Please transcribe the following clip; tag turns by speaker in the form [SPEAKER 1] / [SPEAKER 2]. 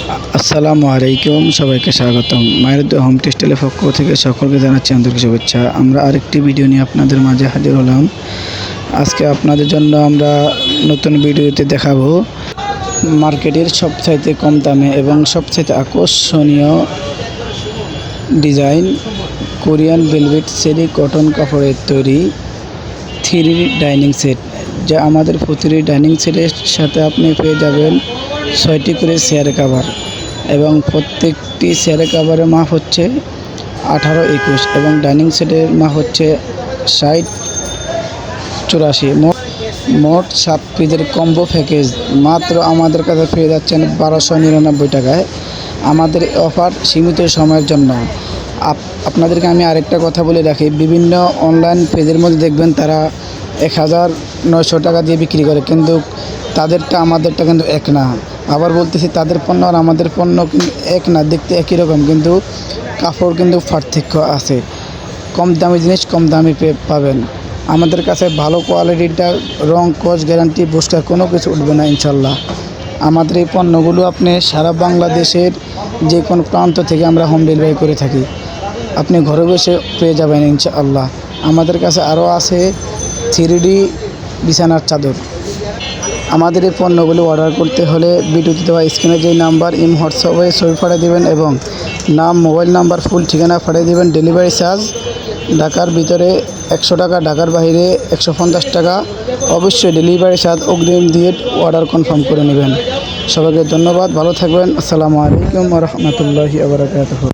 [SPEAKER 1] আসসালামু আলাইকুম, সবাইকে স্বাগতম। মায়ের দোয়া হোম টেক্সটাইলের পক্ষ থেকে সকলকে জানাচ্ছি আন্তরিক শুভেচ্ছা। আমরা আরেকটি ভিডিও নিয়ে আপনাদের মাঝে হাজির হলাম। আজকে আপনাদের জন্য আমরা নতুন ভিডিওতে দেখাবো মার্কেটের সবচাইতে কম দামে এবং সবচাইতে আকর্ষণীয় ডিজাইন কোরিয়ান ভেলভেট সেরি কটন কাপড়ের তৈরি 3 ডাইনিং সেট, যা আমাদের প্রতিটি ডাইনিং সেটের সাথে আপনি পেয়ে যাবেন 6টি করে চেয়ার কভার এবং প্রত্যেকটি চেয়ার কভারের মাপ হচ্ছে 18-21 এবং ডাইনিং সেটের মাপ হচ্ছে 60-84। মোট 7 পিসের কম্বো প্যাকেজ মাত্র আমাদের কাছে পেয়ে যাচ্ছেন 1299 টাকায়। আমাদের অফার সীমিত সময়ের জন্য। আপনাদেরকে আমি আরেকটা কথা বলে রাখি, বিভিন্ন অনলাইন পেজের মধ্যে দেখবেন তারা 1900 টাকা দিয়ে বিক্রি করে, কিন্তু তাদেরটা আমাদেরটা কিন্তু এক না। আবার বলতেছি, তাদের পণ্য আর আমাদের পণ্য কিন্তু এক না, দেখতে একই রকম, কিন্তু কাপড় কিন্তু পার্থক্য আছে। কম দামি জিনিস কম দামি পাবেন আমাদের কাছে। ভালো কোয়ালিটিটা, রং কস গ্যারান্টি বুস্টার কোনো কিছু উঠবে না ইনশাল্লাহ। আমাদের এই পণ্যগুলো আপনি সারা বাংলাদেশের যে কোনো প্রান্ত থেকে আমরা হোম ডেলিভারি করে থাকি, আপনি ঘরে বসে পেয়ে যাবেন ইনশাআল্লাহ। আমাদের কাছে আরও আছে 3D বিছানার চাদর। আমাদের এই পণ্যগুলো অর্ডার করতে হলে ভিডিওতে দেওয়া স্ক্রিনে যেই নাম্বার হোয়াটসঅ্যাপে ছবি পাঠিয়ে দেবেন এবং নাম, মোবাইল নাম্বার, ফুল ঠিকানা পাঠিয়ে দেবেন। ডেলিভারি চার্জ ঢাকার ভিতরে 100 টাকা, ঢাকার বাইরে 150 টাকা। অবশ্যই ডেলিভারি চার্জ অগ্রিম দিয়ে অর্ডার কনফার্ম করে নেবেন। সবাইকে ধন্যবাদ, ভালো থাকবেন। আসসালামু আলাইকুম ওয়া রাহমাতুল্লাহি ওয়া বারাকাতুহু।